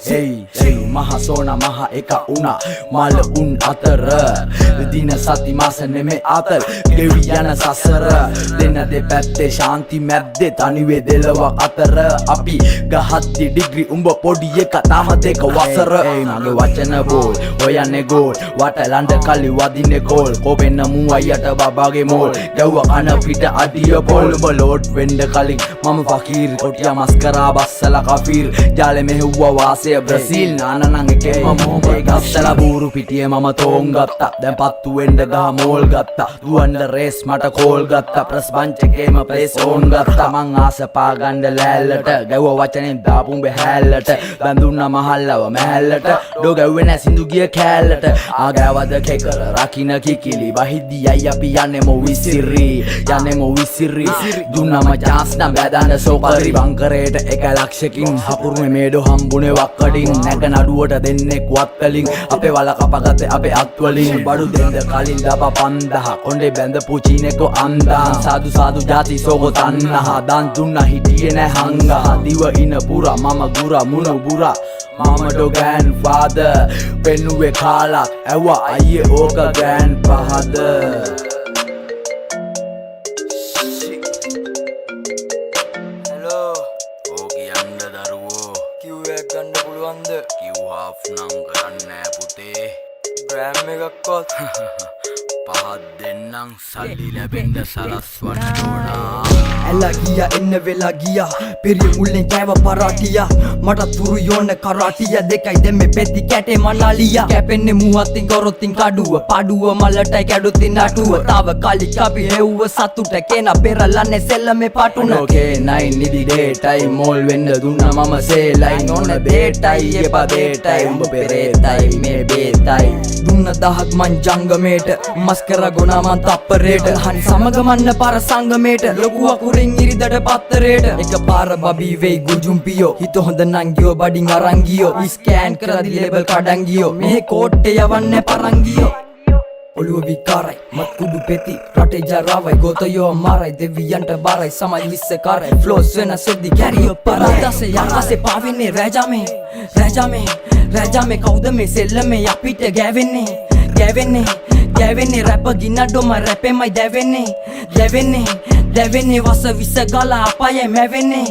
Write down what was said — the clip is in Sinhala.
hey maha sona maha eka una mala un atara dina sati masa neme atal gewi yana sasara denna de patte shanti madde taniwe delawa atara api gahatti degree umba podi eka tama deka wasara mage wachana bol hoyanne gol watalanda kali wadine gol kobenna mu ayata babage mol gawwa kana pita adiya pol umba lord wenda kalin mama fakir kotiya maskara bassala kafir jale mehuwa wase brazil nana nange ke mama gassala buru pitiye mama thong gatta දැන් පත්තු වෙන්න ගහ මෝල් ගත්තා දුවන්න රේස් මට කෝල් ගත්තා ප්‍රස් බන්ච් එකේම ප්ලේස් ඕන් ගත්තා මං ආස පා ගන්න ලෑල්ලට ගැව්ව වචනෙන් දාපුම් බහැල්ලට බඳුන්නා මහල්ලව මහැල්ලට ඩෝ ගැව්වේ නැ සින්දු ගිය කෑල්ලට ආගෑවද කෙකර රකින්න කිකිලි වහිද්දියයි අපි යන්නේ මො විසිරි දුන්නම chance නම් බෑදාන සෝකරි බංකරේට 1 ලක්ෂකින් හපුරුනේ මේඩෝ හම්බුනේ වක්කඩින් නැග නඩුවට දෙන්නෙක් වත්තලින් අපේ වල කපගත්තේ අපේ අත්වලින් බඩු දෙන්න කලින් දප 5000 කොණ්ඩේ බැඳපු චීනෙකෝ අන්දා සාදු ජාති සෝගෝ තන්නහා දන් දුන්නා හිටියේ නැ හංගා දිව ඉන පුරා මම ගුරා මුණු බුරා මම ඩොගෑන් ෆාදර් පෙන්නුවේ කාලක් ඇව්වා අයියේ ඕක ගෑන් පහද ගන්න පුළුවන්ද කිව් හාෆ් නම් කරන්නේ නෑ පුතේ ග්‍රෑම් එකක්වත් පහත් දෙන්නම් සල්ලි ලැබෙන්න සලස්වන්න ඕනා ඇලා ගියා එන්න වෙලා ගියා පෙරිය මුල්ලෙන් කෑව පරාටියා මට තුරු යොන්න කරාටියා දෙකයි දෙමෙ පෙති කැටේ මනාලියා කැපෙන්නේ මුවත්ින් කරොත්ින් කඩුව පඩුව මලටයි කැඩුතින් නටුව තාව කලි කපි හෙව්ව සතුට කෙන පෙරලන්නේ සෙල්ලමේ පටුන ඕකේ නයින් නිදි ඩේටයි මෝල් වෙන්න දුන්නා මම සේලයි නොන දේටයි එපා දේටයි උඹ පෙරේතයි මේ බේතයි දුන්න දහක් මං ජංගමේට මස්කර ගොනා මං තප්පරේට හන් සමගමන්න පර සංගමේට ලොකු අකුරින් ඉරිදට පත්තරේට එක පාර බබී වෙයි ගුජුම්පියෝ හිත හොඳ නංගියෝ බඩින් අරන් ගියෝ ස්කෑන් කරදි ලේබල් කඩන් ගියෝ මේ කෝට්ටේ යවන්නේ පරන් ගියෝ ඔළුව විකාරයි මත් කුඩු පෙති රටේ ජරාවයි ගොතයෝ මාරයි දෙවියන්ට බාරයි සමයි විස්සකාරයි ෆ්ලෝස් වෙන සෙද්දි කැරියෝ පරයි දසේ යකසේ පාවෙන්නේ රැජාමේ කවුද මේ සෙල්ලමේ අපිට ගෑවෙන්නේ රැප ගින්නඩොම රැපෙමයි දැවෙන්නේ වස විස ගලා අපායේ මැවෙන්නේ